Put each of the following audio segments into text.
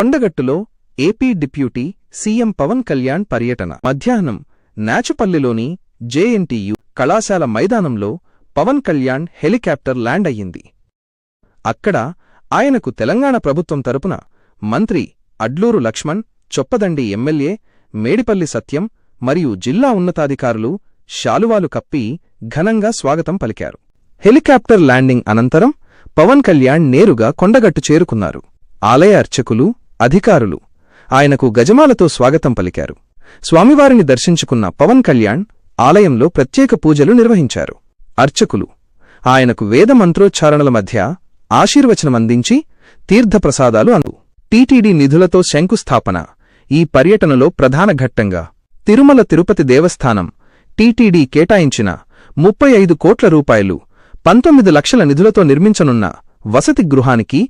కొండగట్టులో AP deputy CM Pawan Kalyan పర్యటన. మధ్యాహ్నం నాచుపల్లిలోని JNTU కళాశాల మైదానంలో పవన్ కళ్యాణ్ హెలికాప్టర్ ల్యాండ్ అయ్యింది. అక్కడ ఆయనకు తెలంగాణ ప్రభుత్వం తరపున మంత్రి అడ్లూరు లక్ష్మణ్, చొప్పదండి ఎమ్మెల్యే మేడిపల్లి సత్యం మరియు జిల్లా ఉన్నతాధికారులు శాలువాలు కప్పి ఘనంగా స్వాగతం పలికారు. హెలికాప్టర్ ల్యాండింగ్ అనంతరం పవన్ కళ్యాణ్ నేరుగా కొండగట్టు చేరుకున్నారు. ఆలయ అర్చకులు, అధికారులు ఆయనకు గజమాలతో స్వాగతం పలికారు. స్వామివారిని దర్శించుకున్న పవన్ కళ్యాణ్ ఆలయంలో ప్రత్యేక పూజలు నిర్వహించారు. అర్చకులు ఆయనకు వేద మంత్రోచ్చారణల మధ్య ఆశీర్వచనమందించి తీర్థప్రసాదాలు అందు. టీటీడీ నిధులతో శంకుస్థాపన ఈ పర్యటనలో ప్రధాన ఘట్టంగా తిరుమల తిరుపతి దేవస్థానం టీటీడీ కేటాయించిన 35 కోట్ల రూపాయలు 19 లక్షల నిధులతో నిర్మించనున్న వసతి గృహానికి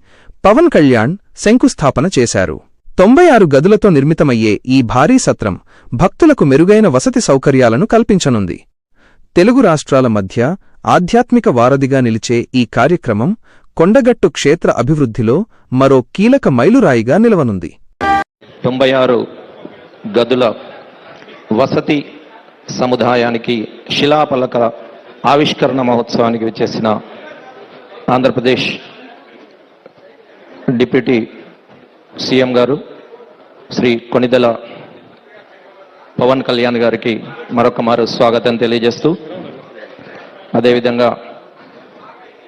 పవన్ కళ్యాణ్ శంకుస్థాపన చేశారు. 96 గదులతో నిర్మితమయ్యే ఈ భారీ సత్రం భక్తులకు మెరుగైన వసతి సౌకర్యాలను కల్పించనుంది. తెలుగు రాష్ట్రాల మధ్య ఆధ్యాత్మిక వారధిగా నిలిచే ఈ కార్యక్రమం కొండగట్టు క్షేత్ర అభివృద్ధిలో మరో కీలక మైలురాయిగా నిలవనుంది. 96 గదుల వసతి సముదాయానికి శిలాఫలక ఆవిష్కరణ మహోత్సవానికి విచ్చేసిన ఆంధ్రప్రదేశ్ డిప్యూటీ సీఎం గారు శ్రీ కొణిదెల పవన్ కళ్యాణ్ గారికి మరొకమారు స్వాగతం తెలియజేస్తూ, అదేవిధంగా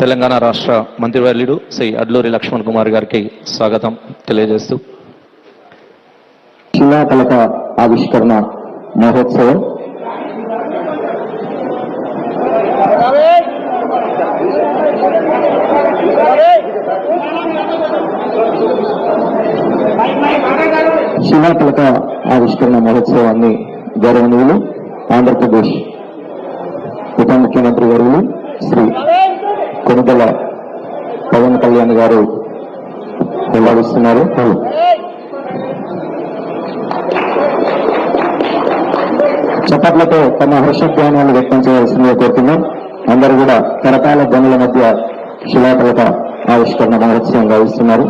తెలంగాణ రాష్ట్ర మంత్రివర్యులు శ్రీ అడ్లూరి లక్ష్మణ్ కుమార్ గారికి స్వాగతం తెలియజేస్తూ, శిలాఫలక ఆవిష్కరణ మహోత్సవం శిలాఫలక ఆవిష్కరణ మహోత్సవాన్ని గౌరవనీయులు ఆంధ్రప్రదేశ్ ఉప ముఖ్యమంత్రి వర్యులు శ్రీ కొణిదెల పవన్ కళ్యాణ్ గారు నిర్వహిస్తున్నారు. చప్పట్లతో తమ హర్షధ్వానాలు వ్యక్తం చేయాల్సిందిగా కోరుతున్నాం. అందరూ కూడా కరతాళ ధ్వనుల మధ్య శిలాఫలక ఆవిష్కరణ మహోత్సవం గావిస్తున్నారు.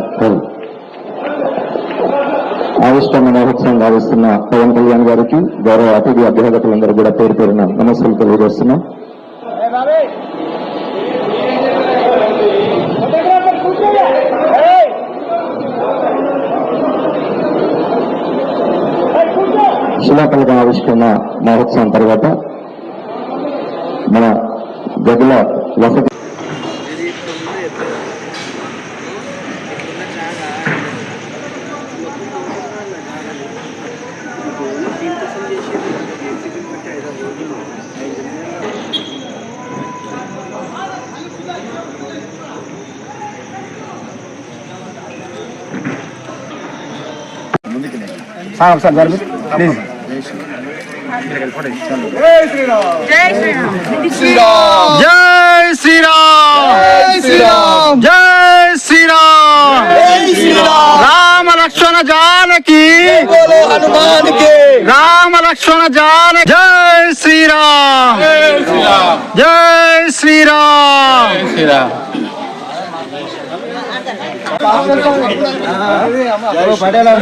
ఆవిష్కరణ మహోత్సవం గావిస్తున్న పవన్ కళ్యాణ్ గారికి గౌరవ అతిథి అభ్యాగతులందరూ కూడా పేరు పేరున నమస్సులు తెలియజేస్తున్నాం. శిలాఫలక ఆవిష్కరణ మహోత్సవం తర్వాత మన గదుల వసతి ప్లీజ్. జై శ్రీరామ్, జై శ్రీరామ్, జై శ్రీరామ్, జై శ్రీరామ్. రామ లక్ష్మణ జానకి, హనుమాన్ కి, రామ లక్ష్మణ జానకి. జై శ్రీరామ్, జై శ్రీరామ్, జై శ్రీరామ్. పడేలా